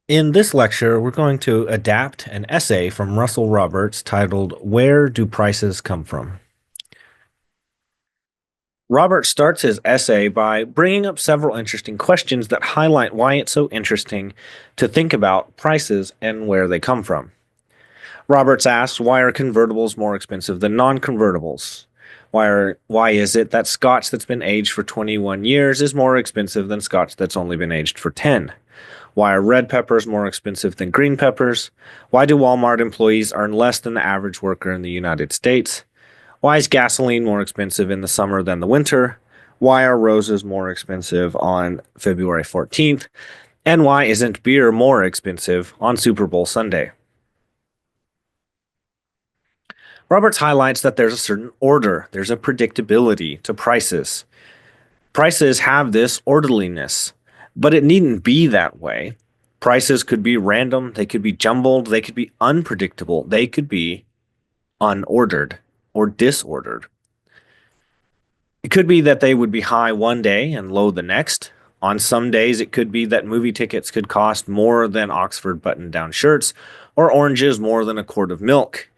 In this lecture, we're going to adapt an essay from Russell Roberts titled, Where Do Prices Come From? Roberts starts his essay by bringing up several interesting questions that highlight why it's so interesting to think about prices and where they come from. Roberts asks, why are convertibles more expensive than non-convertibles? Why is it that scotch that's been aged for 21 years is more expensive than scotch that's only been aged for 10? Why are red peppers more expensive than green peppers? Why do Walmart employees earn less than the average worker in the United States? Why is gasoline more expensive in the summer than the winter? Why are roses more expensive on February 14th? And why isn't beer more expensive on Super Bowl Sunday? Roberts highlights that there's a certain order, there's a predictability to prices. Prices have this orderliness, but it needn't be that way. Prices could be random, they could be jumbled, they could be unpredictable, they could be unordered or disordered. It could be that they would be high one day and low the next. On some days, it could be that movie tickets could cost more than Oxford button down shirts or oranges more than a quart of milk.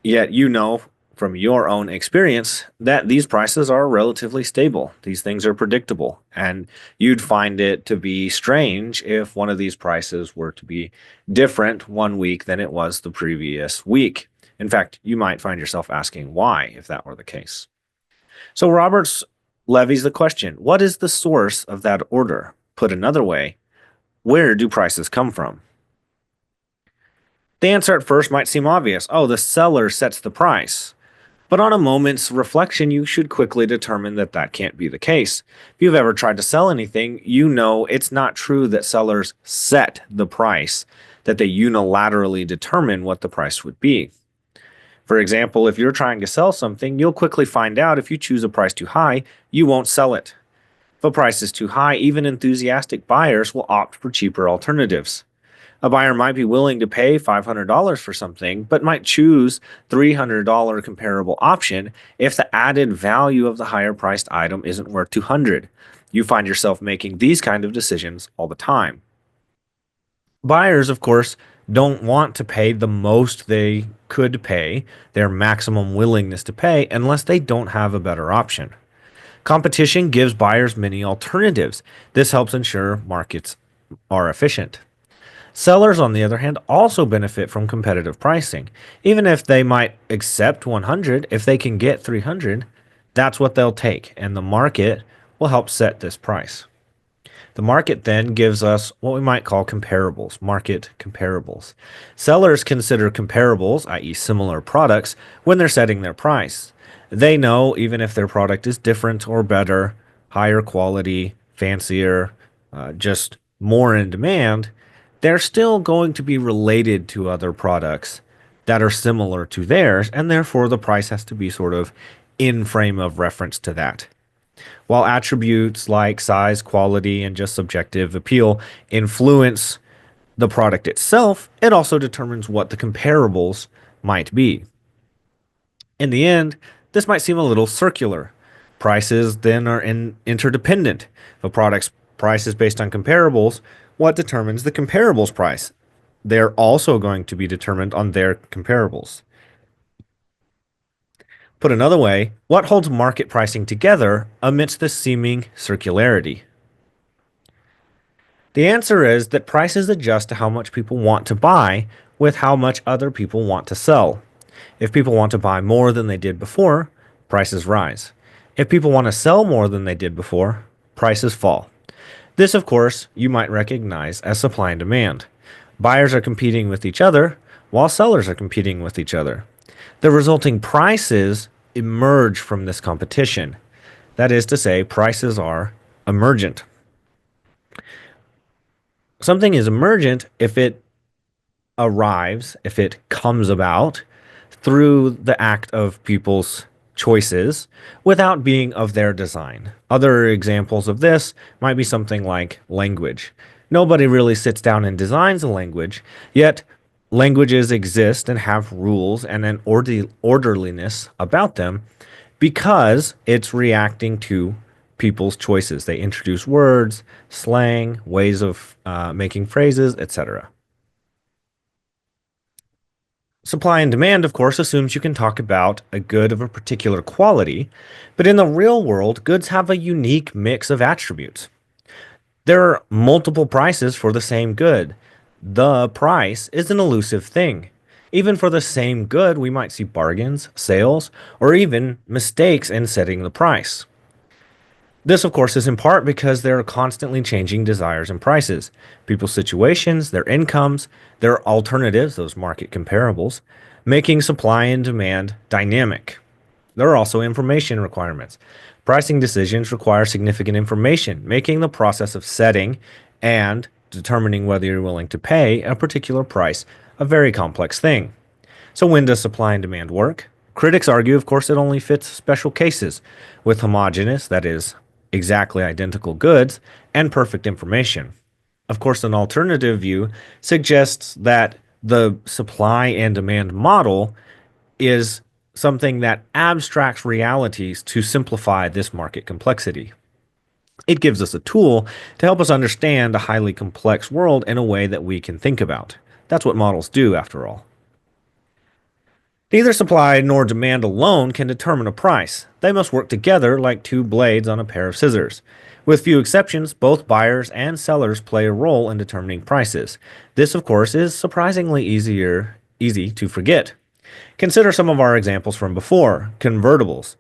Yet you know from your own experience that these prices are relatively stable. These things are predictable, and you'd find it to be strange if one of these prices were to be different one week than it was the previous week. In fact, you might find yourself asking why if that were the case. So Roberts levies the question, what is the source of that order? Put another way, where do prices come from? The answer at first might seem obvious. Oh, the seller sets the price. But on a moment's reflection, you should quickly determine that that can't be the case. If you've ever tried to sell anything, you know it's not true that sellers set the price, that they unilaterally determine what the price would be. For example, if you're trying to sell something, you'll quickly find out if you choose a price too high, you won't sell it. If a price is too high, even enthusiastic buyers will opt for cheaper alternatives. A buyer might be willing to pay $500 for something, but might choose $300 comparable option if the added value of the higher priced item isn't worth $200. You find yourself making these kind of decisions all the time. Buyers, of course, don't want to pay the most they could pay, their maximum willingness to pay, unless they don't have a better option. Competition gives buyers many alternatives. This helps ensure markets are efficient. Sellers, on the other hand, also benefit from competitive pricing. Even if they might accept 100, if they can get 300, that's what they'll take, and the market will help set this price. The market then gives us what we might call comparables, market comparables. Sellers consider comparables, i.e., similar products, when they're setting their price. They know even if their product is different or better, higher quality, fancier, just more in demand, they're still going to be related to other products that are similar to theirs, and therefore the price has to be sort of in frame of reference to that. While attributes like size, quality, and just subjective appeal influence the product itself, it also determines what the comparables might be. In the end, this might seem a little circular. Prices then are interdependent. If a product's price is based on comparables, what determines the comparables price? They're also going to be determined on their comparables. Put another way, what holds market pricing together amidst this seeming circularity? The answer is that prices adjust to how much people want to buy with how much other people want to sell. If people want to buy more than they did before, prices rise. If people want to sell more than they did before, prices fall. This, of course, you might recognize as supply and demand. Buyers are competing with each other while sellers are competing with each other. The resulting prices emerge from this competition. That is to say, prices are emergent. Something is emergent if it arrives, if it comes about through the act of people's choices without being of their design. Other examples of this might be something like language. Nobody really sits down and designs a language, yet languages exist and have rules and an orderliness about them because it's reacting to people's choices. They introduce words, slang, ways of making phrases, etc. Supply and demand, of course, assumes you can talk about a good of a particular quality, but in the real world, goods have a unique mix of attributes. There are multiple prices for the same good. The price is an elusive thing. Even for the same good, we might see bargains, sales, or even mistakes in setting the price. This, of course, is in part because there are constantly changing desires and prices, people's situations, their incomes, their alternatives, those market comparables, making supply and demand dynamic. There are also information requirements. Pricing decisions require significant information, making the process of setting and determining whether you're willing to pay a particular price a very complex thing. So, when does supply and demand work? Critics argue, of course, it only fits special cases with homogeneous, that is, exactly identical goods, and perfect information. Of course, an alternative view suggests that the supply and demand model is something that abstracts realities to simplify this market complexity. It gives us a tool to help us understand a highly complex world in a way that we can think about. That's what models do, after all. Neither supply nor demand alone can determine a price. They must work together like two blades on a pair of scissors. With few exceptions, both buyers and sellers play a role in determining prices. This, of course, is surprisingly easy to forget. Consider some of our examples from before. Convertibles.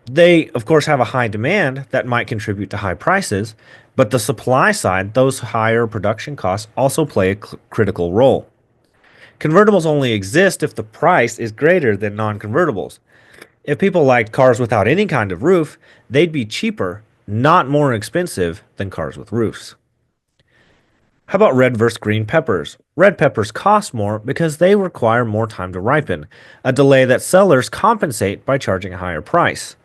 They, of course, have a high demand that might contribute to high prices, but the supply side, those higher production costs, also play a critical role. Convertibles only exist if the price is greater than non convertibles. If people liked cars without any kind of roof, they'd be cheaper, not more expensive than cars with roofs. How about red versus green peppers? Red peppers cost more because they require more time to ripen, a delay that sellers compensate by charging a higher price.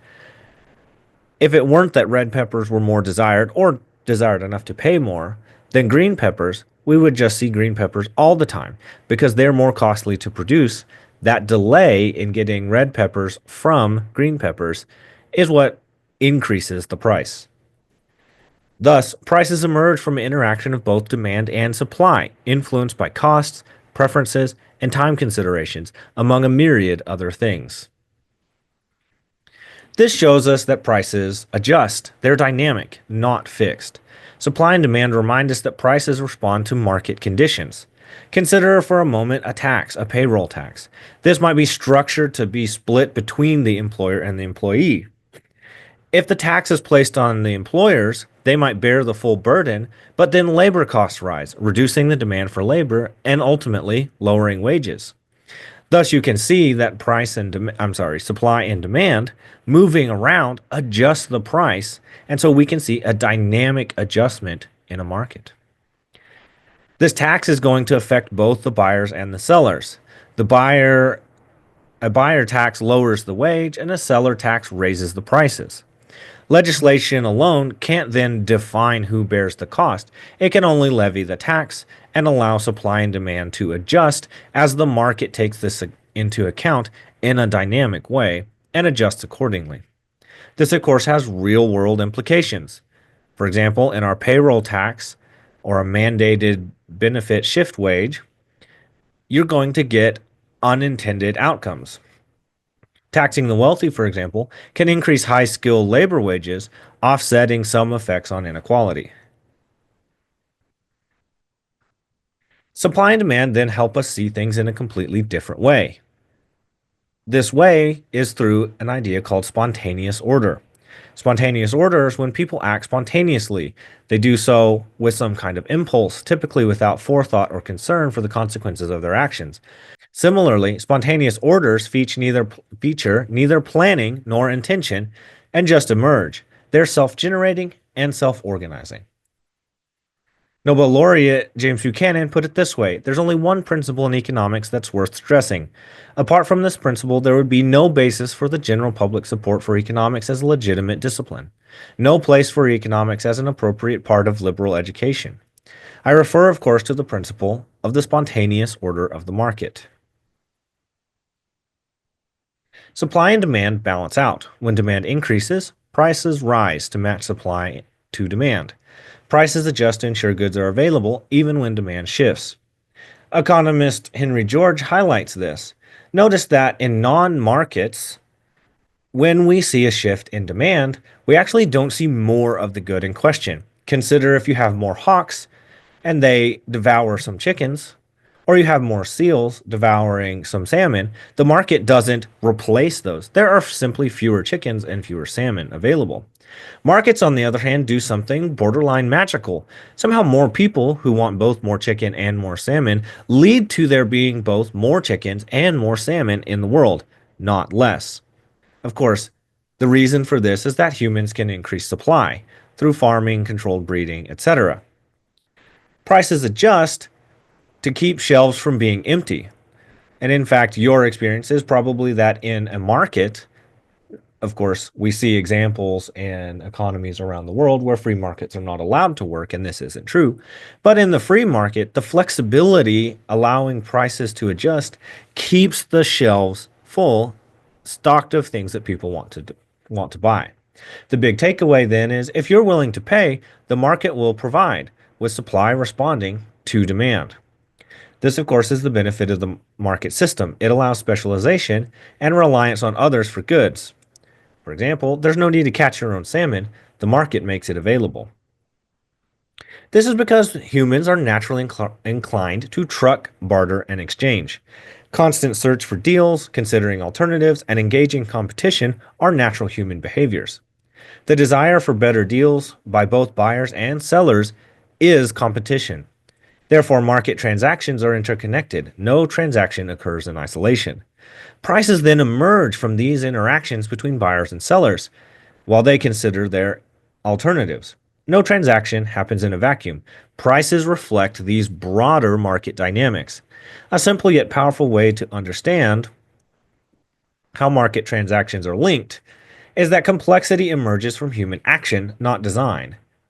If it weren't that red peppers were more desired or desired enough to pay more than green peppers, we would just see green peppers all the time because they're more costly to produce. That delay in getting red peppers from green peppers is what increases the price. Thus, prices emerge from an interaction of both demand and supply, influenced by costs, preferences, and time considerations, among a myriad other things. This shows us that prices adjust. They're dynamic, not fixed. Supply and demand remind us that prices respond to market conditions. Consider for a moment a tax, a payroll tax. This might be structured to be split between the employer and the employee. If the tax is placed on the employers, they might bear the full burden, but then labor costs rise, reducing the demand for labor and ultimately lowering wages. Thus, you can see that supply and demand moving around adjust the price, and so we can see a dynamic adjustment in a market. This tax is going to affect both the buyers and the sellers. A buyer tax lowers the wage, and a seller tax raises the prices. Legislation alone can't then define who bears the cost. It can only levy the tax and allow supply and demand to adjust as the market takes this into account in a dynamic way and adjusts accordingly. This, of course, has real world implications. For example, in our payroll tax or a mandated benefit shift wage, you're going to get unintended outcomes. Taxing the wealthy, for example, can increase high skilled labor wages, offsetting some effects on inequality. Supply and demand then help us see things in a completely different way. This way is through an idea called spontaneous order. Spontaneous order is when people act spontaneously. They do so with some kind of impulse, typically without forethought or concern for the consequences of their actions. Similarly, spontaneous orders feature neither planning nor intention and just emerge. They're self-generating and self-organizing. Nobel laureate James Buchanan put it this way: there's only one principle in economics that's worth stressing. Apart from this principle, there would be no basis for the general public support for economics as a legitimate discipline, no place for economics as an appropriate part of liberal education. I refer, of course, to the principle of the spontaneous order of the market. Supply and demand balance out. When demand increases, prices rise to match supply to demand. Prices adjust to ensure goods are available even when demand shifts. Economist Henry George highlights this. Notice that in non markets, when we see a shift in demand, we actually don't see more of the good in question. Consider if you have more hawks and they devour some chickens, or you have more seals devouring some salmon, the market doesn't replace those. There are simply fewer chickens and fewer salmon available. Markets, on the other hand, do something borderline magical. Somehow, more people who want both more chicken and more salmon lead to there being both more chickens and more salmon in the world, not less. Of course, the reason for this is that humans can increase supply through farming, controlled breeding, etc. Prices adjust to keep shelves from being empty. And in fact, your experience is probably that in a market, of course, we see examples in economies around the world where free markets are not allowed to work, and this isn't true. But in the free market, the flexibility allowing prices to adjust keeps the shelves full, stocked of things that people want to buy. The big takeaway then is if you're willing to pay, the market will provide, with supply responding to demand. This, of course, is the benefit of the market system. It allows specialization and reliance on others for goods. For example, there's no need to catch your own salmon, the market makes it available. This is because humans are naturally inclined to truck, barter, and exchange. Constant search for deals, considering alternatives, and engaging competition are natural human behaviors. The desire for better deals by both buyers and sellers is competition. Therefore, market transactions are interconnected. No transaction occurs in isolation. Prices then emerge from these interactions between buyers and sellers while they consider their alternatives. No transaction happens in a vacuum. Prices reflect these broader market dynamics. A simple yet powerful way to understand how market transactions are linked is that complexity emerges from human action, not design.